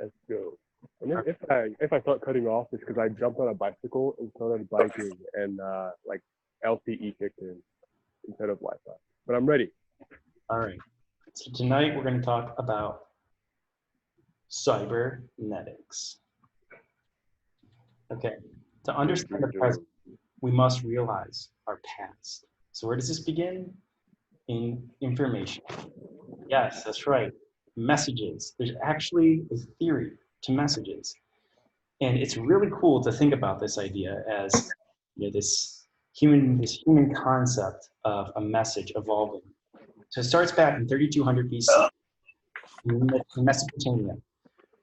Let's go. And if I start cutting off, it's because I jumped on a bicycle and started biking, and like LTE kicked in instead of Wi-Fi. But I'm ready. All right. So tonight we're going to talk about cybernetics. Okay. To understand the present, we must realize our past. So where does this begin? In information. Yes, that's right. Messages. There's actually a theory to messages. And it's really cool to think about this idea as, you know, this human concept of a message evolving. So it starts back in 3200 BC in Mesopotamia.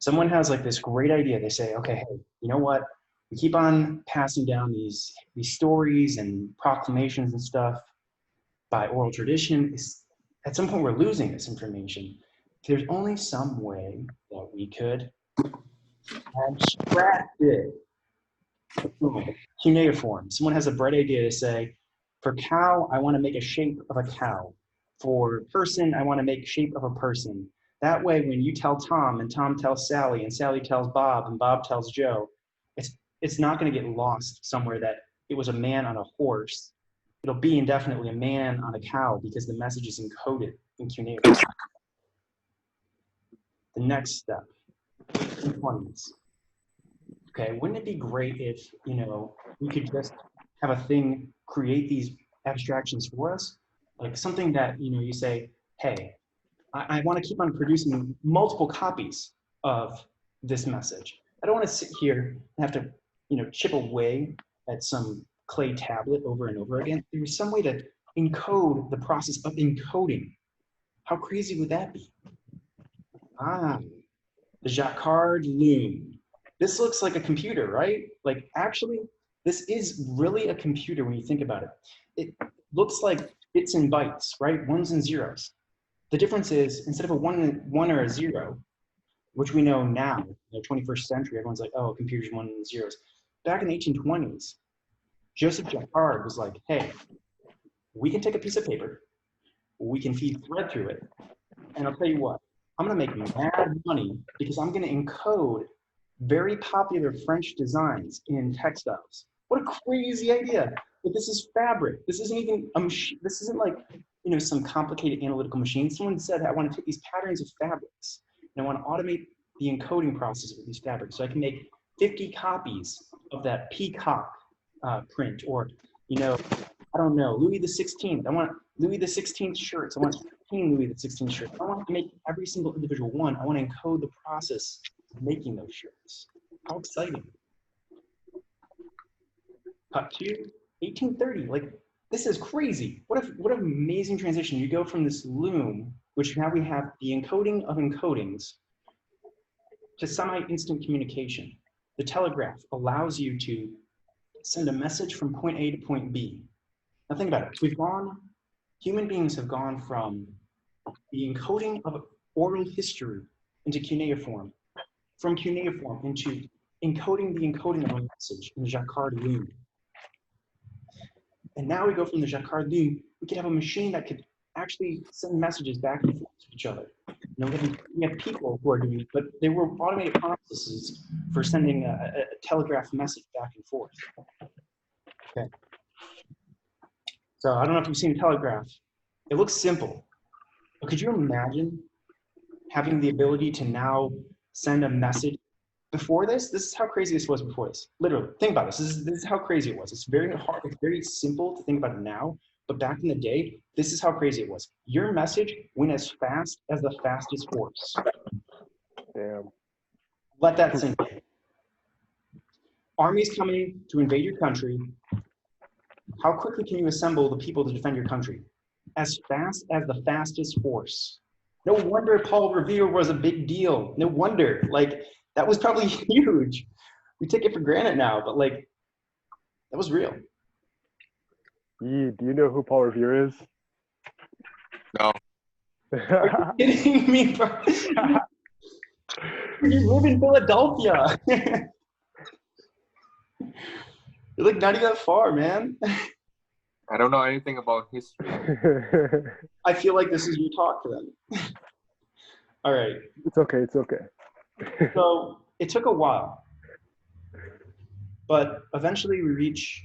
Someone has like this great idea. They say, okay, hey, you know what? We keep on passing down these stories and proclamations and stuff by oral tradition. At some point, we're losing this information. There's only some way that we could abstract it. Cuneiform. Someone has a bright idea to say, for cow, I want to make a shape of a cow. For person, I want to make shape of a person. That way, when you tell Tom, and Tom tells Sally, and Sally tells Bob, and Bob tells Joe, it's not going to get lost somewhere that it was a man on a horse. It'll be indefinitely a man on a cow because the message is encoded in cuneiform. The next step, 1820s. Okay, wouldn't it be great if, you know, we could just have a thing create these abstractions for us? Like something that, you know, you say, hey, I want to keep on producing multiple copies of this message. I don't want to sit here and have to, you know, chip away at some clay tablet over and over again. There's some way to encode the process of encoding. How crazy would that be? The Jacquard loom. This looks like a computer, right? Like actually, this is really a computer when you think about it. It looks like bits and bytes, right? Ones and zeros. The difference is instead of a one or a zero, which we know now, in the 21st century, everyone's like, oh, computers one and zeros. Back in the 1820s, Joseph Jacquard was like, hey, we can take a piece of paper, we can feed thread through it, and I'll tell you what, I'm gonna make mad money because I'm gonna encode very popular French designs in textiles. What a crazy idea. But this is fabric. This isn't even a machine. This isn't like, you know, some complicated analytical machine. Someone said, I want to take these patterns of fabrics and I want to automate the encoding process with these fabrics. So I can make 50 copies of that peacock print, or, you know, I don't know, Louis the 16th. I want Louis the 16th shirts. I want 15 Louis the 16th shirts. I don't want to make every single individual one. I want to encode the process of making those shirts. How exciting. Cut to 1830. Like, this is crazy. What an amazing transition. You go from this loom, which now we have the encoding of encodings, to semi-instant communication. The telegraph allows you to send a message from point A to point B. Now think about it. Human beings have gone from the encoding of oral history into cuneiform, from cuneiform into encoding the encoding of a message in the Jacquard loom. And now we go from the Jacquard loom, we could have a machine that could actually send messages back and forth to each other. You know, we have people who are doing it, but they were automated processes for sending a telegraph message back and forth. Okay. So I don't know if you've seen a telegraph. It looks simple, but could you imagine having the ability to now send a message? Before this is how crazy this was before this. Literally, think about this. This is how crazy it was. It's very hard, it's very simple to think about it now, but back in the day, this is how crazy it was. Your message went as fast as the fastest horse. Damn. Let that sink in. Armies coming to invade your country. How quickly can you assemble the people to defend your country? As fast as the fastest horse. No wonder Paul Revere was a big deal. No wonder, like, that was probably huge. We take it for granted now, but like, that was real. Do you know who Paul Revere is? No. Are you kidding me, bro? You live in Philadelphia. You're like not even that far, man. I don't know anything about history. I feel like this is your talk to them. All right. It's okay. It's okay. So it took a while, but eventually we reach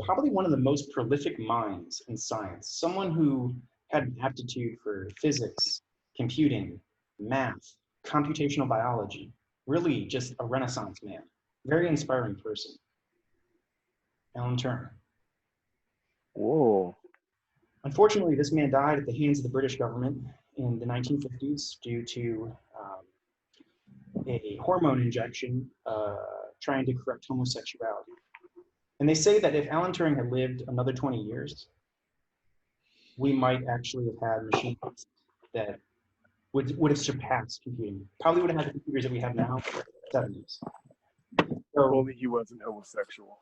probably one of the most prolific minds in science, someone who had an aptitude for physics, computing, math, computational biology, really just a Renaissance man, very inspiring person, Alan Turing. Whoa. Unfortunately, this man died at the hands of the British government in the 1950s due to a hormone injection trying to correct homosexuality. And they say that if Alan Turing had lived another 20 years, we might actually have had machines that would have surpassed computing. Probably would have had the computers that we have now in the 70s. If So only he wasn't homosexual.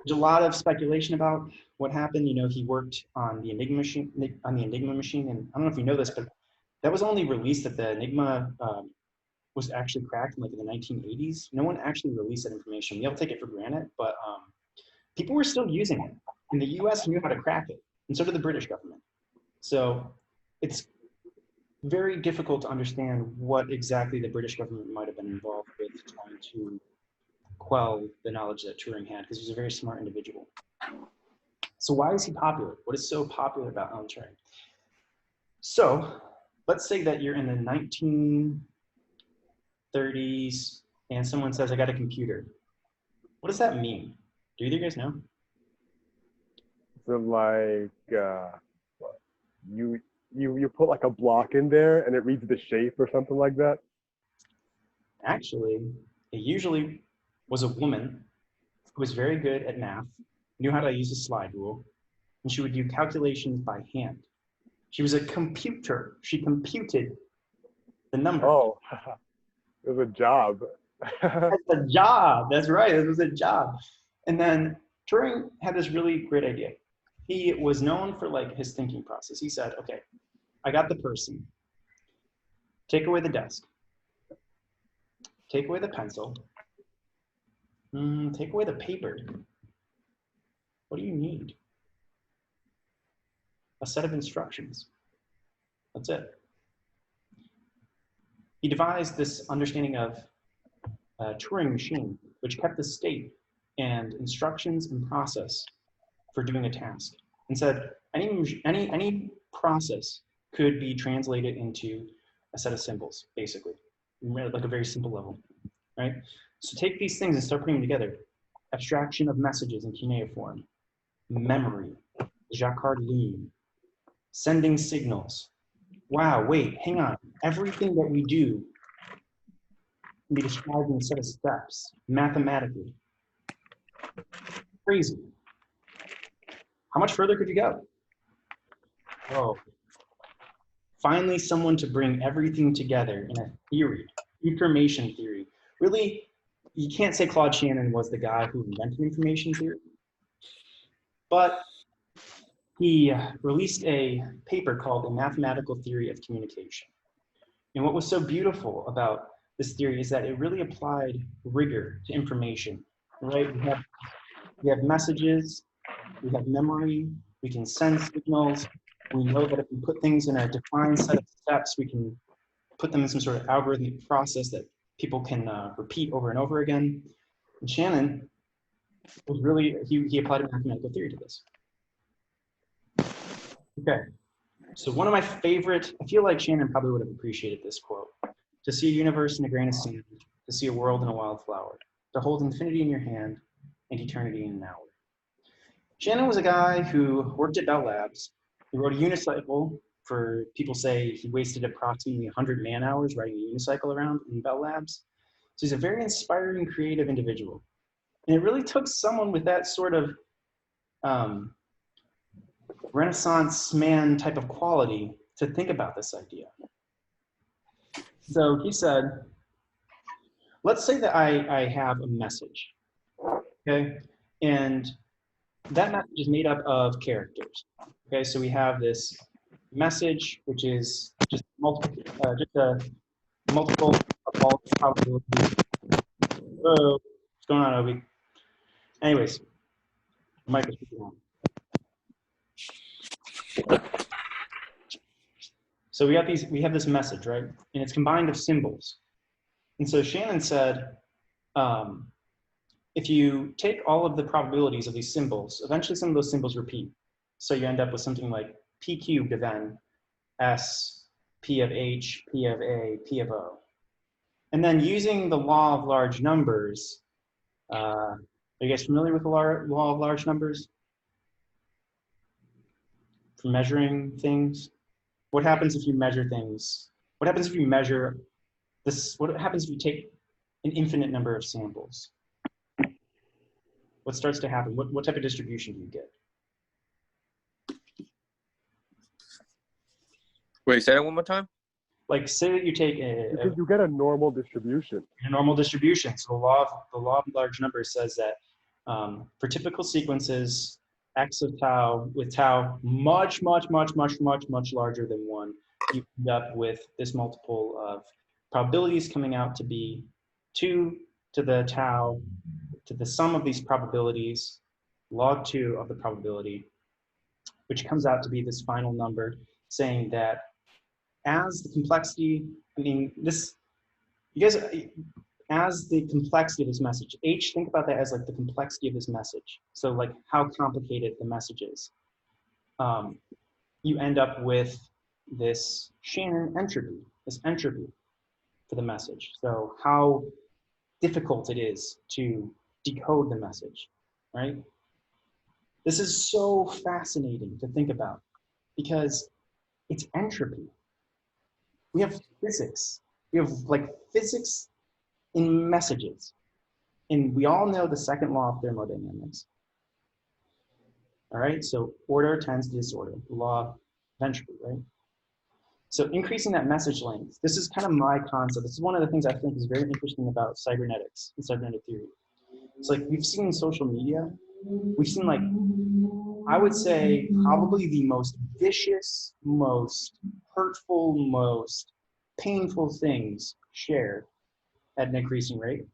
there's a lot of speculation about what happened. You know, he worked on the Enigma machine, and I don't know if you know this, but that was only released that the Enigma was actually cracked in like in the 1980s. No one actually released that information. We all take it for granted, but people were still using it. And the US knew how to crack it, and so did the British government. So it's very difficult to understand what exactly the British government might have been involved with trying to quell the knowledge that Turing had, because he was a very smart individual. So why is he popular? What is so popular about Alan Turing? So let's say that you're in the 1930s and someone says, I got a computer. What does that mean? Do either of you guys know? So like you put like a block in there and it reads the shape or something like that. Actually, it usually was a woman who was very good at math, knew how to use a slide rule, and she would do calculations by hand. She was a computer. She computed the number. Oh, it was a job. That's a job. That's right. It was a job. And then Turing had this really great idea. He was known for like his thinking process. He said, okay, I got the person. Take away the desk. Take away the pencil. Take away the paper. What do you need? A set of instructions. That's it. He devised this understanding of a Turing machine, which kept the state and instructions and process for doing a task, and said any process could be translated into a set of symbols, basically, like a very simple level, right? So take these things and start putting them together. Abstraction of messages in cuneiform, memory, Jacquard loom, sending signals. Wow, wait, hang on. Everything that we do can be described in a set of steps, mathematically. Crazy. How much further could you go? Oh, finally someone to bring everything together in a theory, information theory. Really, you can't say Claude Shannon was the guy who invented information theory, but he released a paper called A Mathematical Theory of Communication. And what was so beautiful about this theory is that it really applied rigor to information, right? We have messages, we have memory, we can send signals. We know that if we put things in a defined set of steps, we can put them in some sort of algorithmic process that people can repeat over and over again. And Shannon was really, he applied a mathematical theory to this. Okay, so one of my favorite, I feel like Shannon probably would have appreciated this quote. To see a universe in a grain of sand, to see a world in a wildflower, to hold infinity in your hand and eternity in an hour. Shannon was a guy who worked at Bell Labs. He wrote a unicycle. For people say he wasted approximately 100 man hours riding a unicycle around in Bell Labs. So he's a very inspiring, creative individual. And it really took someone with that sort of Renaissance man type of quality to think about this idea. So he said, let's say that I have a message, okay? And that message is made up of characters, okay? So we have this message, which is just a multiple of all probabilities. Whoa, what's going on, Obi? Anyways, Mike is speaking on. So we have this message, right? And it's combined of symbols. And so Shannon said, if you take all of the probabilities of these symbols, eventually some of those symbols repeat. So you end up with something like p cubed of n, s, p of h, p of a, p of o. And then using the law of large numbers, are you guys familiar with the law of large numbers? For measuring things? What happens if you measure things? What happens if you measure this? What happens if you take an infinite number of samples? What starts to happen? What type of distribution do you get? Wait, say that one more time. Like, say that you take Because you get a normal distribution. a normal distribution. So the law of large numbers says that for typical sequences, x of tau with tau much larger than 1, you end up with this multiple of probabilities coming out to be 2 to the tau to the sum of these probabilities, log 2 of the probability, which comes out to be this final number, saying that as the complexity, I mean, this, you guys, as the complexity of this message, H, think about that as like the complexity of this message. So like how complicated the message is. You end up with this Shannon entropy, this entropy for the message. So how difficult it is to decode the message, right? This is so fascinating to think about because it's entropy. We have physics. We have like physics in messages. And we all know the second law of thermodynamics. All right, so order tends to disorder, the law of entropy, right? So increasing that message length, this is kind of my concept. This is one of the things I think is very interesting about cybernetics and cybernetic theory. It's like we've seen in social media, we've seen like, I would say probably the most vicious, most hurtful, most painful things shared at an increasing rate.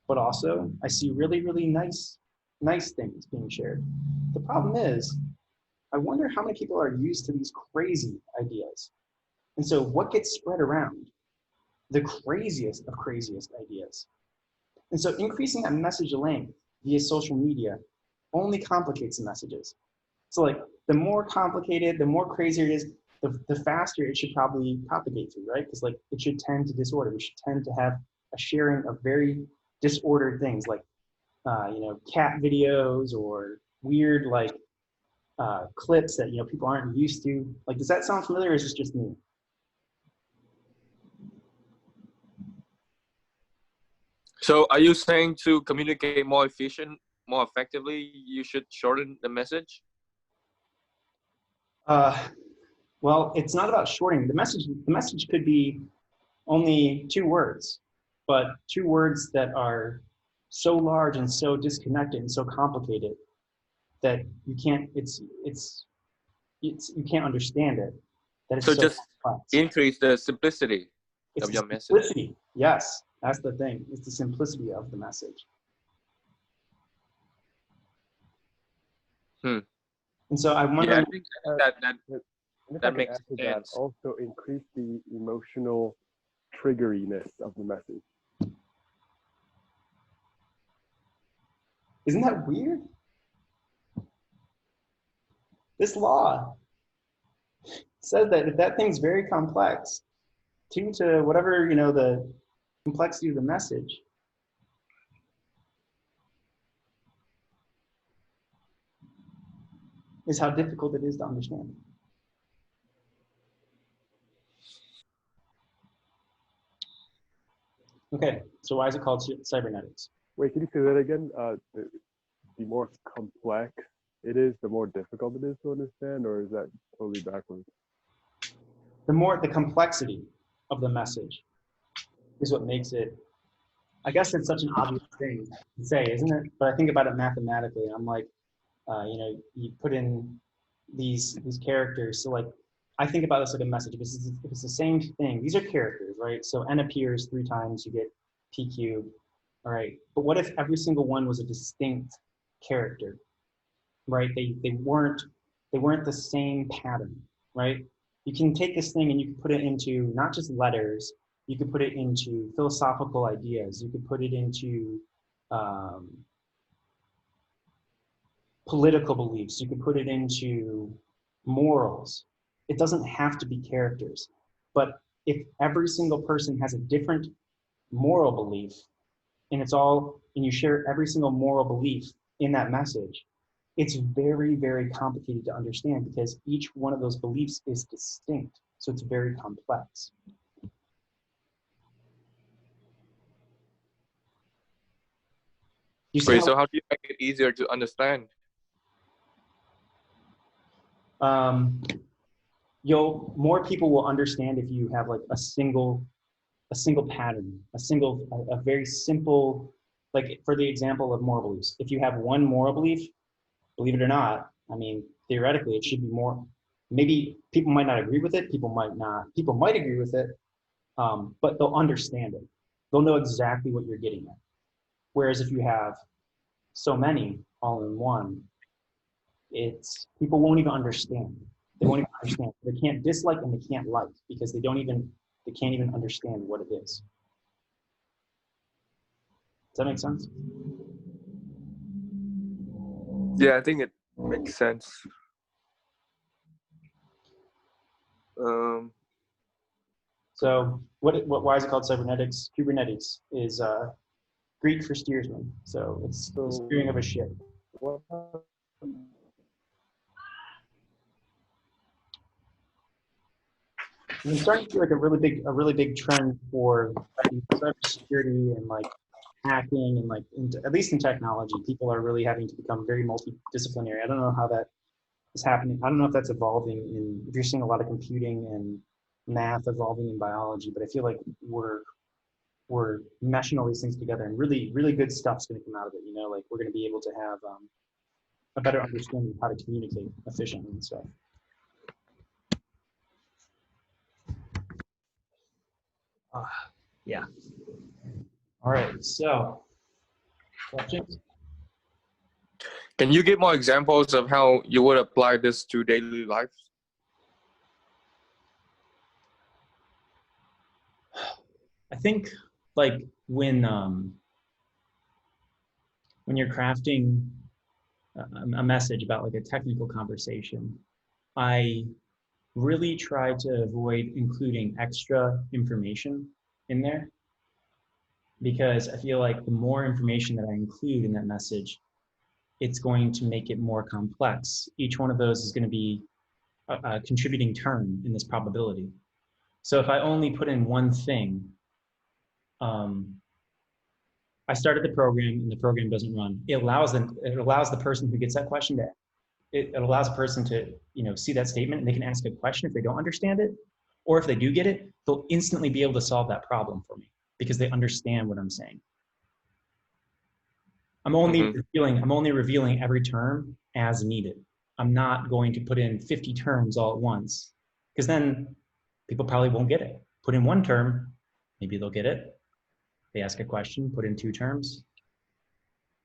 But also I see really, really nice things being shared. The problem is, I wonder how many people are used to these crazy ideas. And so what gets spread around? The craziest of craziest ideas. And so increasing that message length via social media only complicates the messages. So like the more complicated, the more crazier it is, the faster it should probably propagate through, right? Because like it should tend to disorder. We should tend to have a sharing of very disordered things like you know, cat videos or weird like clips that, you know, people aren't used to. Like, does that sound familiar or is this just me? So are you saying to communicate more more effectively, you should shorten the message? Well, it's not about shortening. The message could be only 2 words, but 2 words that are so large and so disconnected and so complicated that you can't, you can't understand it. That it's So so just complex. increase the simplicity It's of the your message. simplicity. Yes, that's the thing. It's the simplicity of the message. Hmm. And so I'm wondering. Yeah, I think that And if I that could makes add to that, sense. also increase the emotional triggeriness of the message. Isn't that weird? This law says that if that thing's very complex, due to whatever, you know, the complexity of the message, is how difficult it is to understand. Okay, so why is it called cybernetics? Wait, can you say that again? The more complex it is, the more difficult it is to understand, or is that totally backwards? The complexity of the message is what makes it, I guess it's such an obvious thing to say, isn't it? But I think about it mathematically. I'm like, you know, you put in these characters. So like, I think about this like a message. If it's the same thing, these are characters, right? So n appears 3 times, you get p cubed. All right. But what if every single one was a distinct character, right? They weren't the same pattern, right? You can take this thing and you can put it into not just letters, you could put it into philosophical ideas, you could put it into political beliefs, you could put it into morals. It doesn't have to be characters. But if every single person has a different moral belief, and you share every single moral belief in that message, it's very, very complicated to understand because each one of those beliefs is distinct. So it's very complex. You see Wait, so how do you make it easier to understand? More people will understand if you have like a single pattern, a very simple, like for the example of moral beliefs. If you have one moral belief, believe it or not, I mean, theoretically, it should be more. Maybe people might not agree with it. People might not. People might agree with it, but they'll understand it. They'll know exactly what you're getting at. Whereas if you have so many all in one, people won't even understand. They won't even understand. They can't dislike and they can't like because they can't even understand what it is. Does that make sense? Yeah, I think it makes sense. So why is it called cybernetics? Cybernetics is Greek for steersman. So it's the steering of a ship. What? I'm starting to see like a really big trend for cybersecurity and like hacking and like at least in technology, people are really having to become very multidisciplinary. I don't know how that is happening. I don't know if that's evolving if you're seeing a lot of computing and math evolving in biology, but I feel like we're meshing all these things together and really, really good stuff's going to come out of it. You know, like we're going to be able to have a better understanding of how to communicate efficiently and stuff. Yeah. All right. So, questions? Can you give more examples of how you would apply this to daily life? I think like when you're crafting a message about like a technical conversation, I really try to avoid including extra information in there because I feel like the more information that I include in that message, it's going to make it more complex. Each one of those is going to be a contributing term in this probability. So if I only put in one thing, I started the program and the program doesn't run. It allows the person who gets that question it allows a person to, see that statement and they can ask a question if they don't understand it, or if they do get it, they'll instantly be able to solve that problem for me because they understand what I'm saying. I'm only revealing every term as needed. I'm not going to put in 50 terms all at once because then people probably won't get it. Put in one term, maybe they'll get it. They ask a question, put in 2 terms.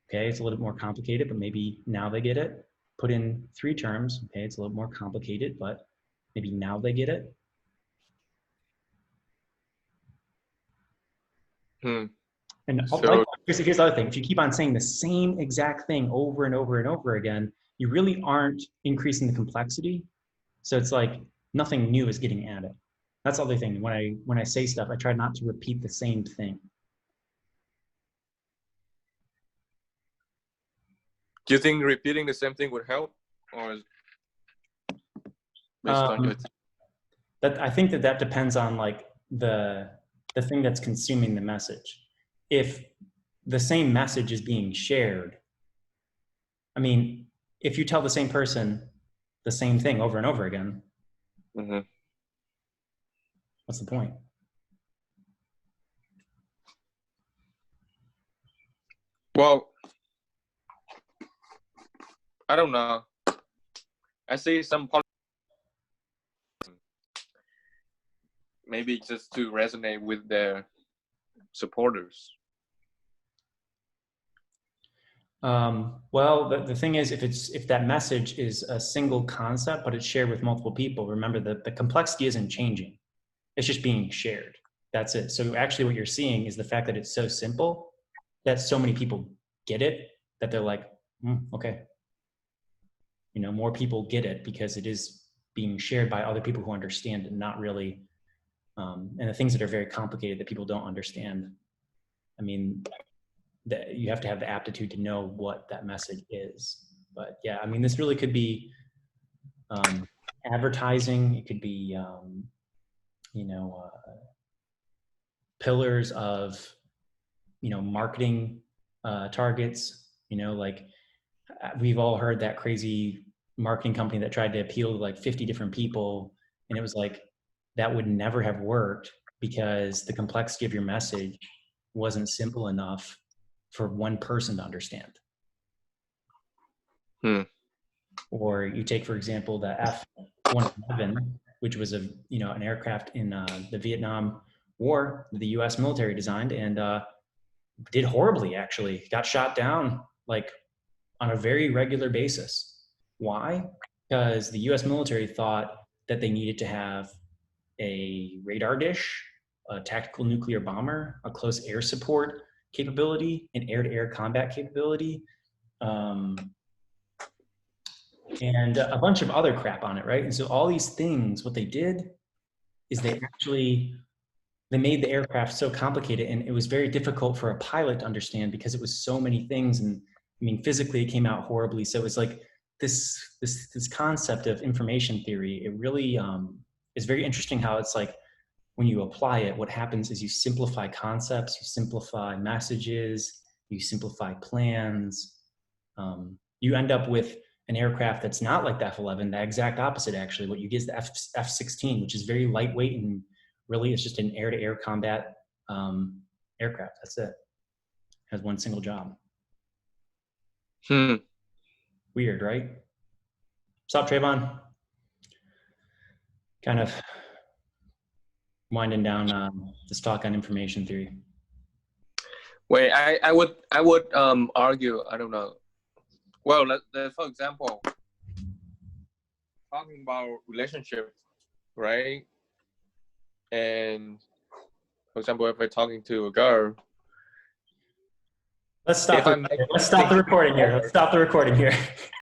Okay, it's a little bit more complicated, but maybe now they get it. Put in 3 terms. Okay, it's a little more complicated, but maybe now they get it. And here's the other thing. If you keep on saying the same exact thing over and over and over again, you really aren't increasing the complexity. So it's like nothing new is getting added. That's the other thing. When I say stuff, I try not to repeat the same thing. Do you think repeating the same thing would help, or based on your? I think that depends on like the thing that's consuming the message. If the same message is being shared, I mean, if you tell the same person the same thing over and over again, what's the point? Well, I don't know. I see some maybe just to resonate with their supporters. Well, the thing is, if that message is a single concept, but it's shared with multiple people, remember that the complexity isn't changing. It's just being shared. That's it. So actually what you're seeing is the fact that it's so simple that so many people get it that they're like, okay. You know, more people get it because it is being shared by other people who understand it, not really, and the things that are very complicated that people don't understand. I mean, that you have to have the aptitude to know what that message is. But yeah, I mean, this really could be advertising. It could be, you know, pillars of, you know, marketing targets. You know, like we've all heard that crazy marketing company that tried to appeal to like 50 different people, and it was like that would never have worked because the complexity of your message wasn't simple enough for one person to understand. Or you take, for example, the F-111, which was an aircraft in the Vietnam War that the U.S. military designed, and did horribly. Actually, got shot down like on a very regular basis. Why? Because the U.S. military thought that they needed to have a radar dish, a tactical nuclear bomber, a close air support capability, an air-to-air combat capability, and a bunch of other crap on it, right? And so all these things, what they did is they made the aircraft so complicated, and it was very difficult for a pilot to understand because it was so many things. And I mean, physically it came out horribly. So it's like this concept of information theory, it really is very interesting how it's like when you apply it, what happens is you simplify concepts, you simplify messages, you simplify plans. You end up with an aircraft that's not like the F-11, the exact opposite actually. What you get is the F-16, which is very lightweight and really it's just an air-to-air combat aircraft. That's it. Has one single job. Weird, right? What's up, Trayvon? Kind of winding down this talk on information theory. Wait, I would argue, I don't know. Well, for example, talking about relationship, right? And for example, if we're talking to a girl, let's stop the recording here. Let's stop the recording here.